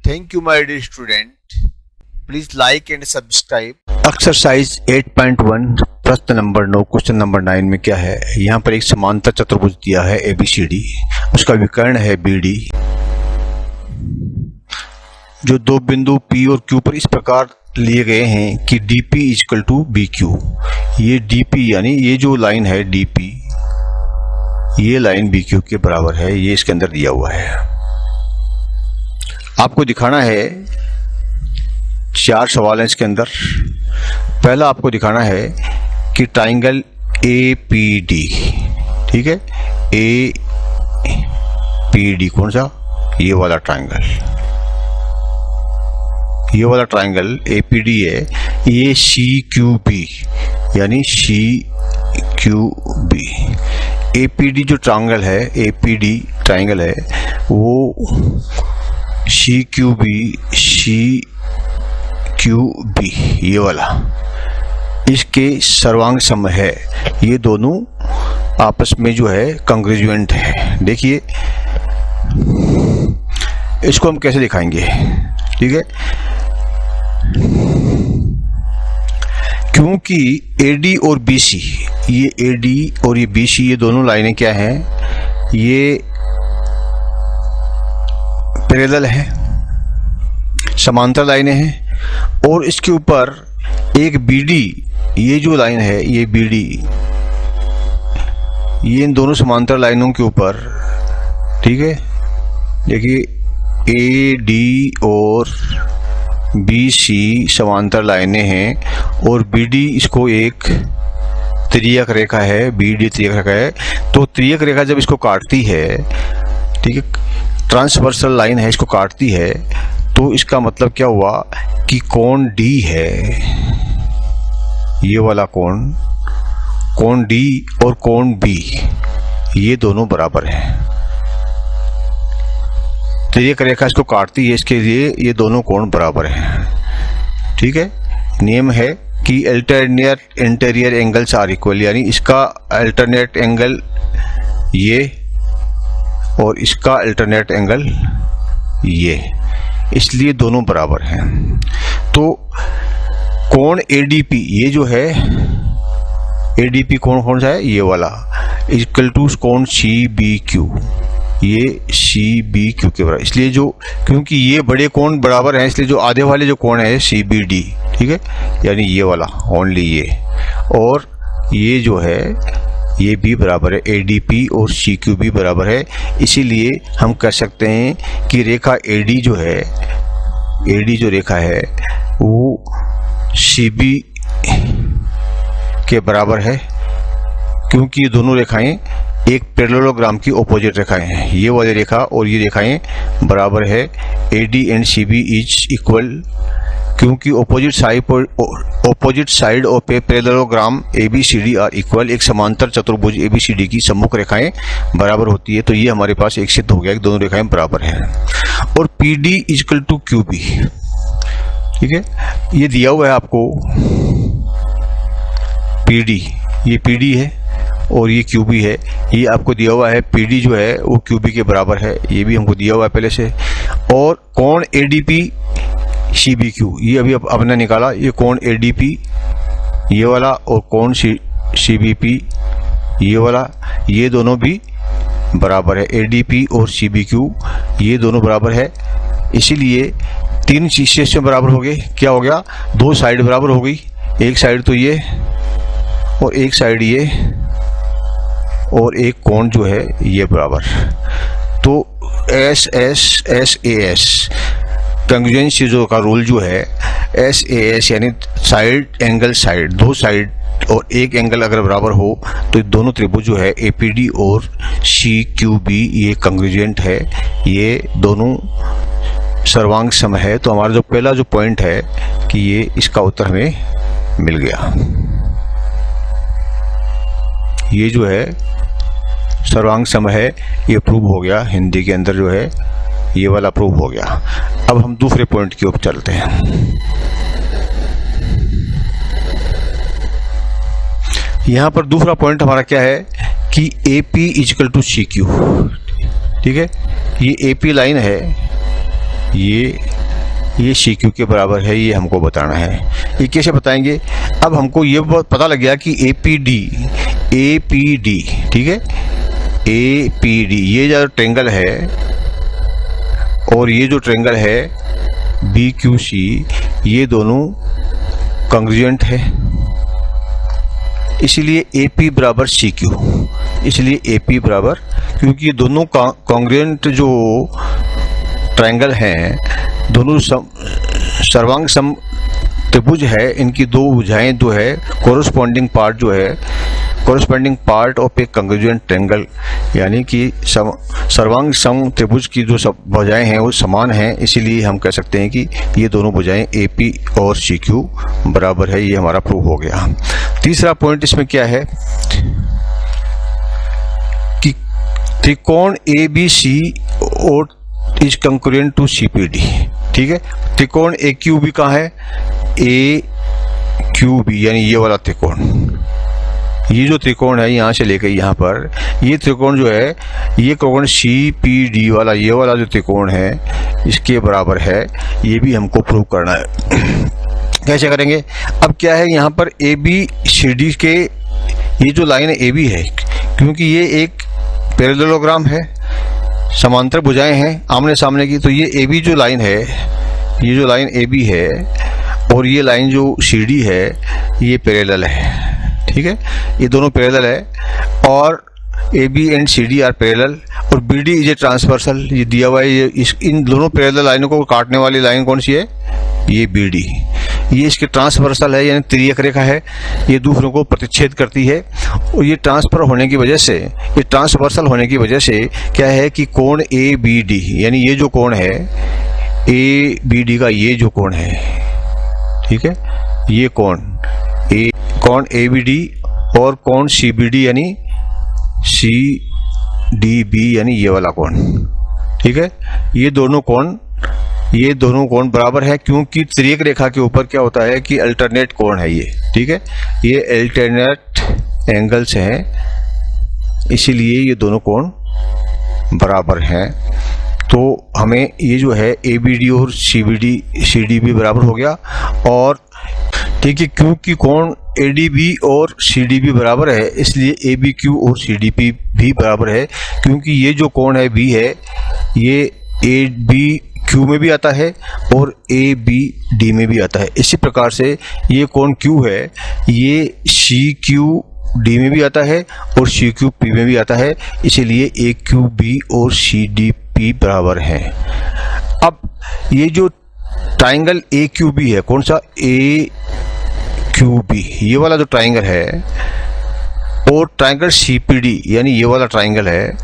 Thank you, my dear student. Please like and subscribe. Exercise 8.1 प्रश्न number 9 question number 9 में क्या है। यहाँ पर एक समांतर चतुर्भुज दिया है ABCD, उसका विकर्ण है BD, जो दो बिंदु P और Q पर इस प्रकार लिए गए हैं कि DP इक्वल टू BQ। ये DP यानी ये जो लाइन है DP, ये लाइन BQ के बराबर है, ये इसके अंदर दिया हुआ है। आपको दिखाना है, 4 सवाल हैं इसके अंदर। पहला आपको दिखाना है कि ट्राइंगल APD, ठीक है, APD कौन सा, ये वाला ट्राइंगल, ये वाला ट्राइंगल APD है। ये CQB यानी CQB, APD जो ट्राइंगल है, APD ट्राइंगल है, वो CQB ये वाला, इसके सर्वांग सम है। ये दोनों आपस में जो है कंग्रेजुएंट है। देखिए इसको हम कैसे दिखाएंगे, ठीक है। क्योंकि AD और BC, ये AD और ये BC, ये दोनों लाइनें क्या हैं, ये पैरेलल है, समांतर लाइनें हैं। और इसके ऊपर एक BD, ये जो लाइन है ये BD, ये इन दोनों समांतर लाइनों के ऊपर, ठीक है। देखिए AD और BC समांतर लाइनें हैं और BD इसको एक त्रियक रेखा है, BD त्रियक रेखा है। तो त्रियक रेखा जब इसको काटती है, ठीक है, ट्रांसवर्सल लाइन है, इसको काटती है, तो इसका मतलब क्या हुआ कि कोण D है, ये वाला कोण D और कोण B, ये दोनों बराबर हैं। तो ये रेखा इसको काटती है, इसके लिए ये दोनों कोण बराबर हैं, ठीक है। नियम है कि alternate interior angles are equal, यानी इसका अल्टरनेट एंगल ये और इसका अल्टरनेट एंगल ये, इसलिए दोनों बराबर हैं। तो कोण ADP, ये जो है ADP कोण कौन सा है, ये वाला, इक्वल टू कोण CBQ, ये CBQ के बराबर। इसलिए जो, क्योंकि ये बड़े कोण बराबर हैं, इसलिए जो आधे वाले जो कोण है CBD, ठीक है, यानी ये वाला ओनली ये, और ये जो है ये भी बराबर है, ADP और CQB बराबर है। इसीलिए हम कह सकते हैं कि रेखा AD जो है, AD जो रेखा है वो CB के बराबर है, क्योंकि ये दोनों रेखाएं एक पैरेललोग्राम की ऑपोजिट रेखाएं हैं। ये वाली रेखा और ये रेखाएं बराबर है। AD and CB is equal, क्योंकि opposite side of a parallelogram ABCD are equal. एक समांतर चतुर्भुज ABCD की सम्मुख रेखाएं बराबर होती है। तो ये हमारे पास एक सिद्ध हो गया कि दोनों रेखाएं बराबर हैं। और PD इक्वल टू QB, ठीक है, ये दिया हुआ है आपको PD, ये PD है और ये QB है, ये आपको दिया हुआ है। PD जो है वो QB के बराबर है, ये भी हमको दिया हुआ है पहले से। और कोण ADP CBQ, ये अभी आपने निकाला, ये कोण ADP ये वाला और कोण CBP ये वाला, ये दोनों भी बराबर है। ADP और CBQ ये दोनों बराबर है। इसीलिए तीन चीजें बराबर हो गए। क्या हो गया, दो साइड बराबर हो गई, एक साइड तो ये और एक साइड ये, और एक कोण जो है ये बराबर। तो SAS कंग्रुएंसी जो का रूल जो है, SAS यानी साइड एंगल साइड, दो साइड और एक एंगल अगर बराबर हो तो दोनों त्रिभुज जो है APD और CQB ये कंग्रुएंट है, ये दोनों सर्वांग सम है। तो हमारा जो पहला जो पॉइंट है कि ये इसका उत्तर हमें मिल गया। ये जो है सर्वांग सम है, ये प्रूव हो गया, हिंदी के अंदर जो है ये वाला प्रूव हो गया। अब हम दूसरे पॉइंट की ओर चलते हैं। यहाँ पर दूसरा पॉइंट हमारा क्या है कि AP इक्वल टू CQ, ठीक है। ये AP लाइन है, ये सी क्यू के बराबर है, ये हमको बताना है। ये कैसे बताएंगे? अब हमको ये पता लग गया कि ए पी डी, ठीक है, ए पी डी ये जो ट्रायंगल है और ये जो ट्रायंगल है बी क्यू सी, ये दोनों कॉन्ग्रुएंट है, इसलिए ए पी बराबर सी क्यू। इसलिए ए पी बराबर, क्योंकि ये दोनों कॉन्ग्रुएंट जो ट्रायंगल हैं, दोनों सर्वांग सम त्रिभुज है, इनकी दो भुजाएं जो है corresponding part of A congruent triangle, यानी कि सर्वांग सम त्रिभुज की जो सब भुजाएं हैं वो समान हैं, इसीलिए हम कह सकते हैं कि ये दोनों भुजाएं ए पी और सी क्यू बराबर है। ये हमारा प्रूव हो गया। तीसरा पॉइंट इसमें क्या है कि त्रिकोण ए बी सी और is concurrent to C P D, ठीक है। त्रिकोण ए क्यू बी कहाँ है? ए क्यू बी, यानी ये वाला त्रिकोण, ये जो त्रिकोण है यहाँ से लेकर यहाँ पर, ये त्रिकोण जो है ये त्रिकोण सी पी डी वाला, ये वाला जो त्रिकोण है इसके बराबर है। ये भी हमको प्रूव करना है। कैसे करेंगे? अब क्या है, यहाँ पर ए बी सी डी के ये जो लाइन ए बी है, क्योंकि ये एक पैरेललोग्राम है, समांतर भुजाएं हैं आमने सामने की, तो ये ए बी जो लाइन है, ये जो लाइन ए बी है और ये लाइन जो सी डी है ये पैरेलल है, ठीक है, ये दोनों पैरेलल है। और A B and C D are parallel और B D is a transversal, ये दिया हुआ है। इन दोनों पैरेलल लाइनों को काटने वाली लाइन कौन सी है? ये बी डी। ये इसके ट्रांसवर्सल है, यानी तिर्यक रेखा है, ये दूसरों को प्रतिच्छेद करती है। और ये ट्रांसफर होने की वजह से, ये ट्रांसवर्सल होने की वजह से क्या है कि कोण ए बी डी, यानी ये जो कोण है ए बी डी का, ये जो कोण है, ठीक है, ये कोण ए बी डी और कोण सी बी डी यानी सी डी बी, यानी ये वाला कोण, ठीक है, ये दोनों कोण बराबर है, क्योंकि तिर्यक रेखा के ऊपर क्या होता है कि अल्टरनेट कोण है ये, ठीक है, ये अल्टरनेट एंगल्स हैं, इसीलिए ये दोनों कोण बराबर हैं। तो हमें ये जो है ए बी डी और सी डी भी बराबर हो गया। और ठीक है, क्योंकि कोण ए डी बी और सी डी बी बराबर है, इसलिए ए बी क्यू और सी डी पी भी बराबर है, क्योंकि ये जो कोण है बी है, ये ए बी क्यू में भी आता है और ए बी डी में भी आता है। इसी प्रकार से ये कोण क्यू है, ये सी क्यू डी में भी आता है और सी क्यू पी में भी आता है, इसीलिए ए क्यू बी और सी डी पी बराबर हैं। अब ये जो ट्राइंगल ए क्यू बी है, कौन सा? ए क्यू बी, ये वाला जो ट्राइंगल है, और ट्राइंगल सी पी डी यानी ये वाला ट्राइंगल है,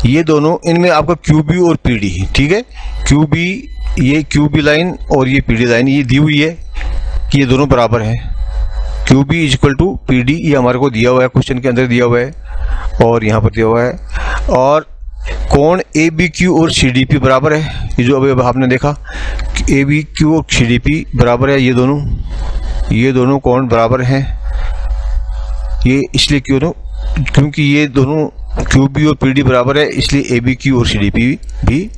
ये दोनों, इनमें आपका क्यू बी और पी डी, ठीक है, क्यू बी, ये क्यू बी लाइन और ये पी डी लाइन ये दी हुई है कि ये दोनों बराबर हैं। Q B is equal to P D, ये हमारे को दिया हुआ है, क्वेश्चन के अंदर दिया हुआ है और यहाँ पर दिया हुआ है। और कोण ए बी क्यू और सी डी पी बराबर है, ये जो अभी आपने देखा ए बी क्यू और सी डी पी बराबर है, ये दोनों कोण बराबर हैं। ये इसलिए क्योंकि ये दोनों क्यू बी और पी डी बराबर है, इसलिए ए बी क्यू और सी डी पी भी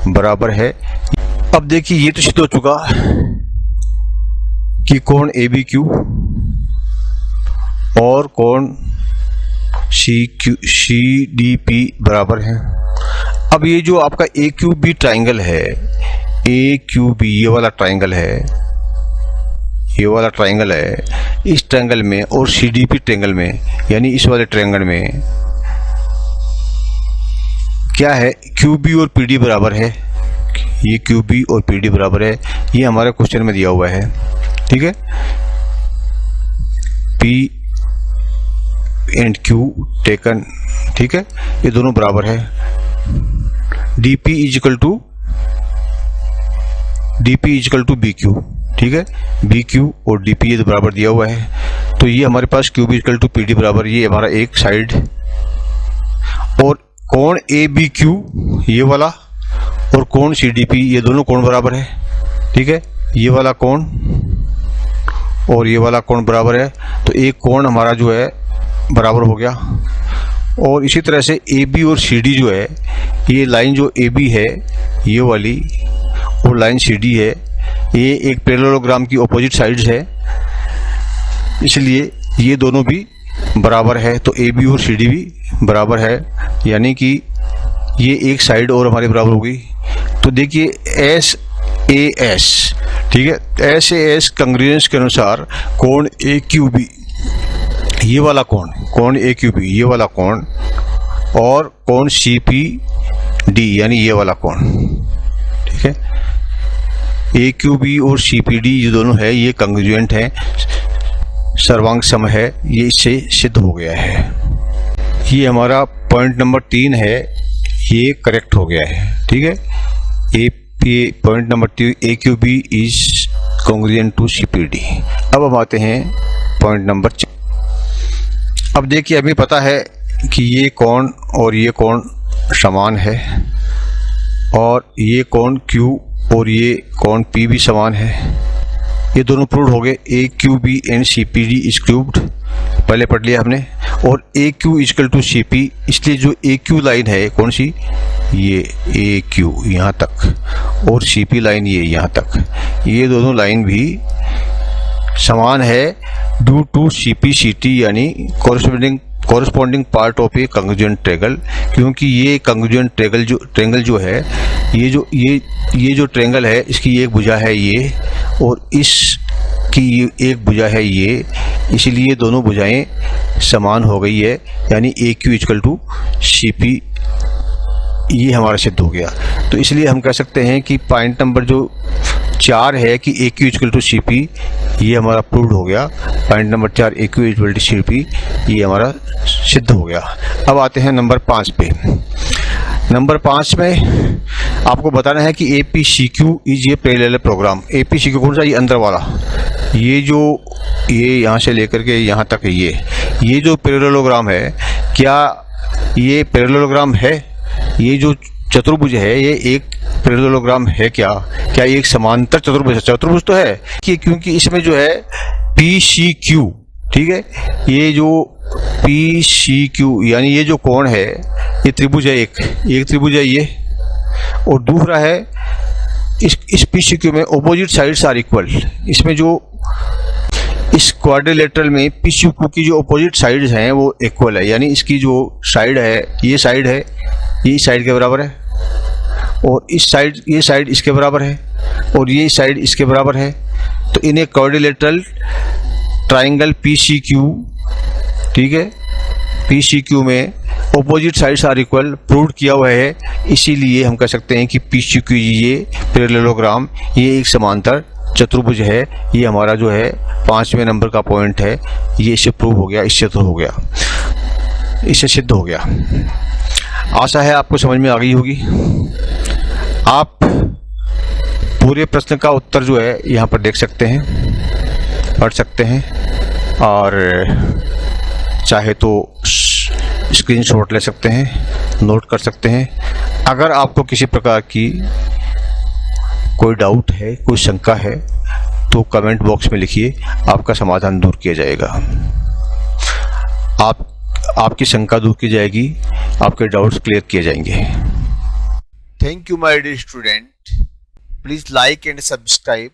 बराबर है। अब देखिए, ये तो सिद्ध हो चुका कि कोण ए बी क्यू और कोण सी डी पी बराबर है। अब ये जो आपका ए क्यू बी ट्राइंगल है, ए क्यू बी ये वाला ट्राइंगल है, ये वाला ट्राइंगल है, इस ट्राइंगल में और सी डी पी ट्राइंगल में, यानी इस वाले ट्राइंगल में क्या है, क्यू बी और पी डी बराबर है। ये क्यू बी और पी डी बराबर है, ये हमारे क्वेश्चन में दिया हुआ है, ठीक है। पी एंड क्यू टेकन, ठीक है, ये दोनों बराबर है। D P is equal to B Q, ठीक है, बी क्यू और डी पी ये तो बराबर दिया हुआ है, तो ये हमारे पास Q B equal to P D बराबर, ये हमारा एक साइड। और कोण ए बी क्यू ये वाला और कोण सी डी पी ये दोनों कोण बराबर है, ठीक है, ये वाला कोण और ये वाला कोण बराबर है, तो एक कोण हमारा जो है बराबर हो गया। और इसी तरह से ए बी और सी डी जो है, ये लाइन जो ए बी है ये वाली और लाइन CD है, ये एक पैरेललोग्राम की ऑपोजिट साइड्स है, इसलिए ये दोनों भी बराबर है। तो AB और CD भी बराबर है, यानी कि ये एक साइड और हमारी बराबर हो गई। तो देखिए SAS, ठीक है, SAS कंग्रुएंस के अनुसार कोण AQB, ये वाला कोण AQB, ये वाला कोण, और कोण CPD यानी ये वाला कोण, ठीक है। AQB और CPD ये दोनों है, ये कंग्रुएंट है, सर्वांग सम है, ये इससे सिद्ध हो गया है। ये हमारा पॉइंट नंबर 3 है, ये करेक्ट हो गया है, ठीक है। Point number 3, AQB is congruent to CPD। अब हम आते हैं पॉइंट नंबर 4। अब देखिए हमें पता है कि ये कोण और ये कोण समान है, और ये कोण Q और ये कोण P भी समान है। ये दोनों प्रूव हो गए। AQB and CPD is cubed, पहले पढ़ लिया हमने। और AQ इक्वल टू CP, इसलिए जो AQ लाइन है कौन सी, ये AQ यहाँ तक, और CP लाइन ये यहाँ तक, ये दोनों लाइन भी समान है ड्यू टू CPCT यानी corresponding part of A congruent triangle. क्योंकि ये कंग्रुएंट ट्रायंगल जो है, ये जो ट्रायंगल है, इसकी एक भुजा है ये, और इसकी एक भुजा है ये, इसीलिए दोनों भुजाएं समान हो गई है, यानी AQ इक्वल टू CP, ये हमारा सिद्ध हो गया। तो इसलिए हम कह सकते हैं कि पॉइंट नंबर जो 4 है कि AQ इक्वल टू CP, ये हमारा प्रूव्ड हो गया। Point number 4 AQ equal to CP, ये हमारा सिद्ध हो गया। अब आते हैं नंबर 5 पे। नंबर 5 में आपको बताना है कि APCQ इज ये पैरेलल प्रोग्राम। APCQ कौन सा, ये अंदर वाला, ये यहाँ से लेकर के यहाँ तक है, ये जो पैरेललोग्राम है, क्या ये पैरेललोग्राम है? ये जो चतुर्भुज है, ये एक पैरेललोग्राम है क्या एक समांतर चतुर्भुज तो है कि, क्योंकि इसमें जो है PCQ, ठीक है, ये जो PCQ यानी ये जो कोण है, ये त्रिभुज है, एक त्रिभुज है ये, और दूसरा है इस PCQ में ऑपोजिट साइड्स आर इक्वल। इसमें जो इस क्वाड्रिलेटरल में PCQ की जो ऑपोजिट साइड्स हैं वो इक्वल है, यानी इसकी जो साइड है, ये साइड है, ये साइड के बराबर है, और ये साइड इसके बराबर है, और ये साइड इसके बराबर है। तो इन्हें क्वाड्रिलेटरल ट्रायंगल PCQ, ठीक है, PCQ में opposite sides are equal prove किया हुआ है। इसीलिए हम कह सकते हैं कि PCQ ये पैरेललोग्राम, ये एक समांतर चतुर्भुज है। ये हमारा जो है 5वें नंबर का पॉइंट है, ये इससे प्रूव हो गया, इससे तो हो गया, इससे सिद्ध हो गया। आशा है आपको समझ में आ गई होगी। आप पूरे प्रश्न का उत्तर जो है यहाँ पर देख सकते हैं, पढ़ सकते हैं, और चाहे तो स्क्रीनशॉट ले सकते हैं, नोट कर सकते हैं। अगर आपको किसी प्रकार की कोई डाउट है, कोई शंका है, तो कमेंट बॉक्स में लिखिए, आपका समाधान दूर किया जाएगा। आपकी शंका दूर की जाएगी, आपके डाउट्स क्लियर किए जाएंगे। Thank you, my dear student. Please like and subscribe